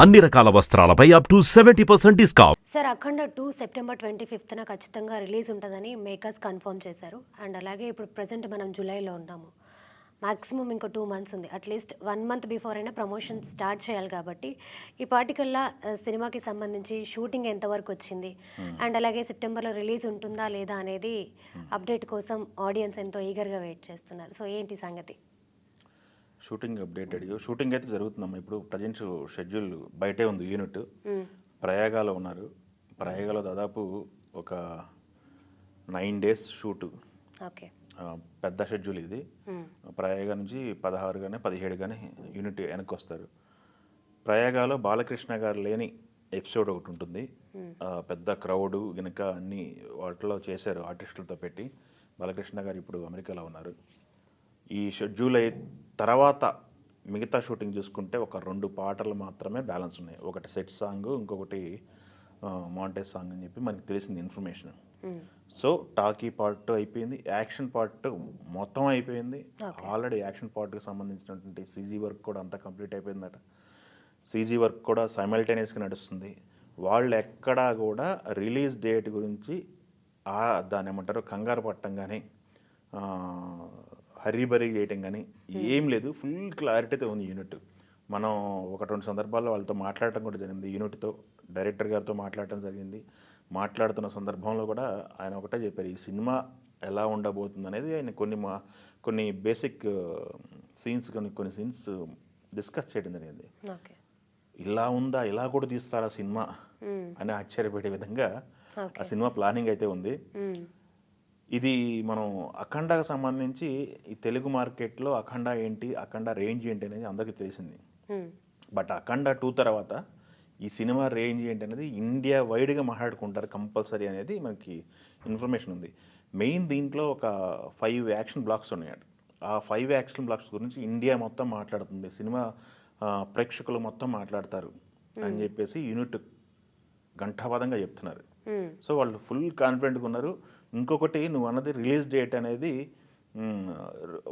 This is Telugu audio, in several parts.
అన్ని రకాల వస్త్రాలపై up to 70% discount. Sir Akhanda 2 September 25న ఖచ్చితంగా రిలీజ్ ఉంటుందని మేకర్స్ కన్ఫర్మ్ చేశారు. అండ్ అలాగే ఇప్పుడు ప్రజెంట్ మనం జూలైలో ఉన్నాము. మాక్సిమం ఇంకో 2 మంత్స్ ఉంది. అట్లీస్ట్ 1 మంత్ బిఫోర్ అయినా ప్రమోషన్ స్టార్ట్ చేయాలి కాబట్టి ఈ పార్టికల్లా సినిమాకి సంబంధించి షూటింగ్ ఎంతవరకు వచ్చింది అండ్ అలాగే సెప్టెంబర్లో రిలీజ్ ఉంటుందా లేదా అనేది అప్డేట్ కోసం ఆడియన్స్ ఎంతో ఈగర్గా వెయిట్ చేస్తున్నారు. సో ఏంటి సంగతి? షూటింగ్ అప్డేట్ అడిగి షూటింగ్ అయితే జరుగుతుందమ్మా. ఇప్పుడు ప్రజెంట్ షెడ్యూల్ బయటే ఉంది. యూనిట్ ప్రయాగాలో ఉన్నారు. ప్రయాగాలో దాదాపు ఒక 9 days షూటు. ఓకే, పెద్ద షెడ్యూల్ ఇది. ప్రయాగ నుంచి 16 కానీ 17 కానీ యూనిట్ వెనక్కి వస్తారు. ప్రయాగాలో బాలకృష్ణ గారు లేని ఎపిసోడ్ ఒకటి ఉంటుంది. పెద్ద క్రౌడ్ కనుక అన్ని వాటిలో చేశారు ఆర్టిస్టులతో పెట్టి. బాలకృష్ణ గారు ఇప్పుడు అమెరికాలో ఉన్నారు. ఈ షెడ్యూల్ తర్వాత మిగతా షూటింగ్ చూసుకుంటే ఒక 2 పాటలు మాత్రమే బ్యాలెన్స్ ఉన్నాయి. ఒకటి సెట్ సాంగ్, ఇంకొకటి మాంటేజ్ సాంగ్ అని చెప్పి మనకి తెలిసింది ఇన్ఫర్మేషన్. సో టాకీ పార్ట్ అయిపోయింది, యాక్షన్ పార్ట్ మొత్తం అయిపోయింది. ఆల్రెడీ యాక్షన్ పార్ట్కి సంబంధించినటువంటి సీజీ వర్క్ కూడా అంతా కంప్లీట్ అయిపోయిందట. సీజీ వర్క్ కూడా సైమల్టేనియస్గా నడుస్తుంది. వాళ్ళు ఎక్కడా కూడా రిలీజ్ డేట్ గురించి దాన్ని ఏమంటారు కంగారు పట్టడం కానీ హరీబరీ చేయటం కానీ ఏం లేదు. ఫుల్ క్లారిటీతో ఉంది యూనిట్. మనం 1-2 సందర్భాల్లో వాళ్ళతో మాట్లాడటం కూడా జరిగింది. యూనిట్తో డైరెక్టర్ గారితో మాట్లాడటం జరిగింది. మాట్లాడుతున్న సందర్భంలో కూడా ఆయన ఒకటే చెప్పారు, ఈ సినిమా ఎలా ఉండబోతుంది అనేది. ఆయన కొన్ని బేసిక్ సీన్స్ కొన్ని సీన్స్ డిస్కస్ చేయడం జరిగింది. ఇలా ఉందా, ఇలా కూడా తీస్తారా సినిమా అని ఆశ్చర్యపడే విధంగా ఆ సినిమా ప్లానింగ్ అయితే ఉంది. ఇది మనం అఖండకు సంబంధించి ఈ తెలుగు మార్కెట్లో అఖండ ఏంటి, అఖండ రేంజ్ ఏంటి అనేది అందరికీ తెలిసింది. బట్ అఖండ 2 తర్వాత ఈ సినిమా రేంజ్ ఏంటి అనేది ఇండియా వైడ్గా మాట్లాడుకుంటారు కంపల్సరీ అనేది మనకి ఇన్ఫర్మేషన్ ఉంది. మెయిన్ దీంట్లో ఒక 5 యాక్షన్ బ్లాక్స్ ఉన్నాయి. ఆ 5 యాక్షన్ బ్లాక్స్ గురించి ఇండియా మొత్తం మాట్లాడుతుంది. సినిమా ప్రేక్షకులు మొత్తం మాట్లాడతారు అని చెప్పేసి యూనిట్ ఘంటాపదంగా చెప్తున్నారు. సో వాళ్ళు ఫుల్ కాన్ఫిడెంట్గా ఉన్నారు. ఇంకొకటి నువ్వు అన్నది రిలీజ్ డేట్ అనేది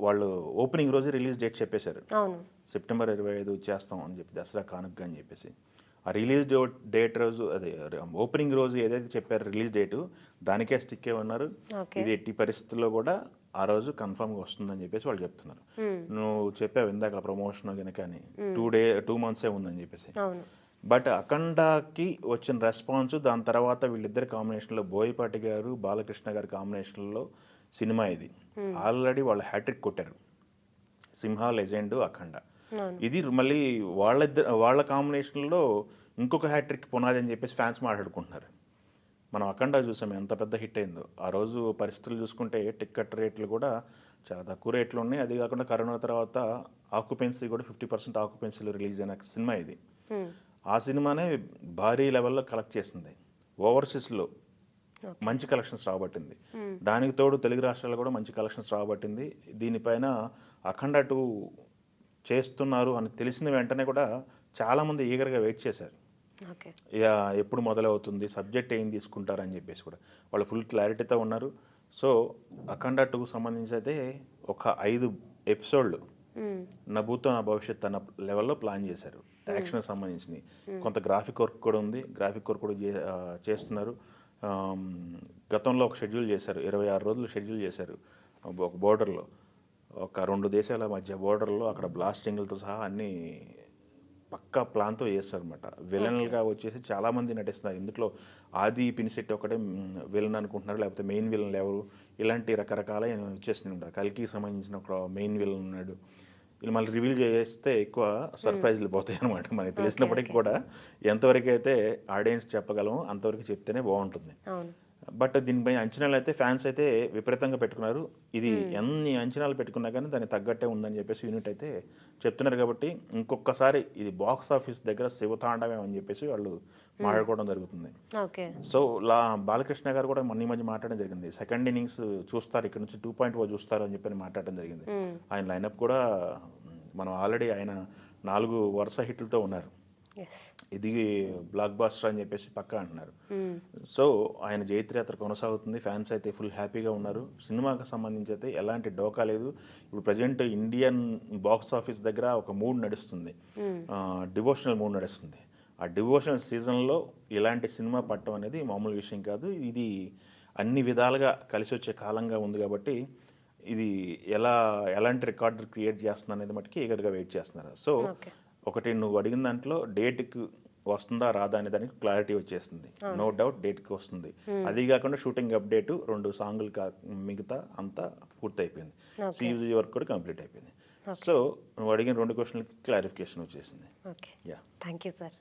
వాళ్ళు ఓపెనింగ్ రోజు రిలీజ్ డేట్ చెప్పేశారు. సెప్టెంబర్ 25 చేస్తాం అని చెప్పి, దసరా కానుక అని చెప్పేసి. ఆ రిలీజ్ డేట్ రోజు అదే ఓపెనింగ్ రోజు ఏదైతే చెప్పారు రిలీజ్ డేటు, దానికే స్టిక్ అయి ఉన్నారు. ఇది ఎట్టి పరిస్థితుల్లో కూడా ఆ రోజు కన్ఫర్మ్గా వస్తుందని చెప్పేసి వాళ్ళు చెప్తున్నారు. నువ్వు చెప్పావు ఇందాక ప్రమోషన్ కనుక అని 2 months ఉందని చెప్పేసి. బట్ అఖండకి వచ్చిన రెస్పాన్స్, దాని తర్వాత వీళ్ళిద్దరి కాంబినేషన్లో బోయపాటి గారు బాలకృష్ణ గారి కాంబినేషన్లో సినిమా ఇది ఆల్రెడీ వాళ్ళు హ్యాట్రిక్ కొట్టారు. సింహ, లెజెండ్, అఖండ. ఇది మళ్ళీ వాళ్ళ కాంబినేషన్లో ఇంకొక హ్యాట్రిక్ పునాది అని చెప్పేసి ఫ్యాన్స్ మాట్లాడుకుంటున్నారు. మనం అఖండ చూసాం ఎంత పెద్ద హిట్ అయిందో. ఆ రోజు పరిస్థితులు చూసుకుంటే టికెట్ రేట్లు కూడా చాలా తక్కువ రేట్లు ఉన్నాయి. అది కాకుండా కరోనా తర్వాత ఆక్యుపెన్సీ కూడా 50% ఆక్యుపెన్సీలో రిలీజ్ అయిన సినిమా ఇది. ఆ సినిమానే భారీ లెవెల్లో కలెక్ట్ చేసింది. ఓవర్సీస్లో మంచి కలెక్షన్స్ రాబట్టింది. దానికి తోడు తెలుగు రాష్ట్రాల్లో కూడా మంచి కలెక్షన్స్ రాబట్టింది. దీనిపైన అఖండ 2 చేస్తున్నారు అని తెలిసిన వెంటనే కూడా చాలామంది ఈగర్గా వెయిట్ చేశారు. ఎప్పుడు మొదలవుతుంది, సబ్జెక్ట్ ఏం తీసుకుంటారు అని చెప్పేసి కూడా వాళ్ళు ఫుల్ క్లారిటీతో ఉన్నారు. సో అఖండ 2 సంబంధించి అయితే ఒక 5 ఎపిసోడ్లు నా భూతో నా భవిష్యత్ అన్న లెవెల్లో ప్లాన్ చేశారు. యాక్షన్ సంబంధించినవి కొంత గ్రాఫిక్ వర్క్ కూడా ఉంది. గ్రాఫిక్ వర్క్ కూడా చేస్తున్నారు. గతంలో ఒక షెడ్యూల్ చేశారు, 26 రోజులు షెడ్యూల్ చేశారు. ఒక బోర్డర్లో ఒక 2 దేశాల మధ్య బోర్డర్లో అక్కడ బ్లాస్టింగ్లతో సహా అన్నీ పక్కా ప్లాన్తో చేస్తారు అనమాట. విలన్లుగా వచ్చేసి చాలామంది నటిస్తున్నారు. ఇందులో ఆది పినిశెట్టి ఒకటే విలన్ అనుకుంటున్నారు, లేకపోతే మెయిన్ విలన్లు ఎవరు, ఇలాంటి రకరకాల వచ్చేసినాయి ఉంటారు. కల్కి సంబంధించిన ఒక మెయిన్ విలన్ ఉన్నాడు. వీళ్ళు మళ్ళీ రివీల్ చేస్తే ఎక్కువ సర్ప్రైజ్లు పోతాయి అనమాట. మనకి తెలిసినప్పటికీ కూడా ఎంతవరకు అయితే ఆడియన్స్ చెప్పగలము అంతవరకు చెప్తేనే బాగుంటుంది. బట్ దీనిపై అంచనాలు అయితే ఫ్యాన్స్ అయితే విపరీతంగా పెట్టుకున్నారు. ఇది ఎన్ని అంచనాలు పెట్టుకున్నా కానీ దాన్ని తగ్గట్టే ఉందని చెప్పేసి యూనిట్ అయితే చెప్తున్నారు. కాబట్టి ఇంకొకసారి ఇది బాక్స్ ఆఫీస్ దగ్గర శివతాండవే అని చెప్పేసి వాళ్ళు మాట్లాడుకోవడం జరుగుతుంది. సో బాలకృష్ణ గారు కూడా మొన్న ఈ మధ్య మాట్లాడడం జరిగింది. సెకండ్ ఇన్నింగ్స్ చూస్తారు, ఇక్కడ నుంచి 2.0 చూస్తారు అని చెప్పి మాట్లాడడం జరిగింది. ఆయన లైనప్ కూడా మనం ఆల్రెడీ ఆయన 4 వరుస హిట్లతో ఉన్నారు. ఇది బ్లాక్ బాస్టర్ అని చెప్పేసి పక్కా అంటున్నారు. సో ఆయన జైత్రయాత్ర కొనసాగుతుంది. ఫ్యాన్స్ అయితే ఫుల్ హ్యాపీగా ఉన్నారు. సినిమాకి సంబంధించి అయితే ఎలాంటి డోకా లేదు. ఇప్పుడు ప్రజెంట్ ఇండియన్ బాక్స్ ఆఫీస్ దగ్గర ఒక మూడ్ నడుస్తుంది, డివోషనల్ మూడ్ నడుస్తుంది. ఆ డివోషనల్ సీజన్లో ఇలాంటి సినిమా పట్టడం అనేది మామూలు విషయం కాదు. ఇది అన్ని విధాలుగా కలిసి వచ్చే కాలంగా ఉంది కాబట్టి ఇది ఎలాంటి రికార్డు క్రియేట్ చేస్తుంది అనేది మటుకి ఈగర్గా వెయిట్ చేస్తున్నారు. So okay. ఒకటి నువ్వు అడిగిన దాంట్లో డేట్కి వస్తుందా రాదా అనే దానికి క్లారిటీ వచ్చేస్తుంది. నో డౌట్ డేట్కి వస్తుంది. అది కాకుండా షూటింగ్ అప్డేటు 2 సాంగులు మిగతా అంతా పూర్తయిపోయింది. సీజీ వర్క్ కూడా కంప్లీట్ అయిపోయింది. సో నువ్వు అడిగిన 2 క్వశ్చన్లకి క్లారిఫికేషన్ వచ్చేసింది. Okay. Yeah. Thank you sir.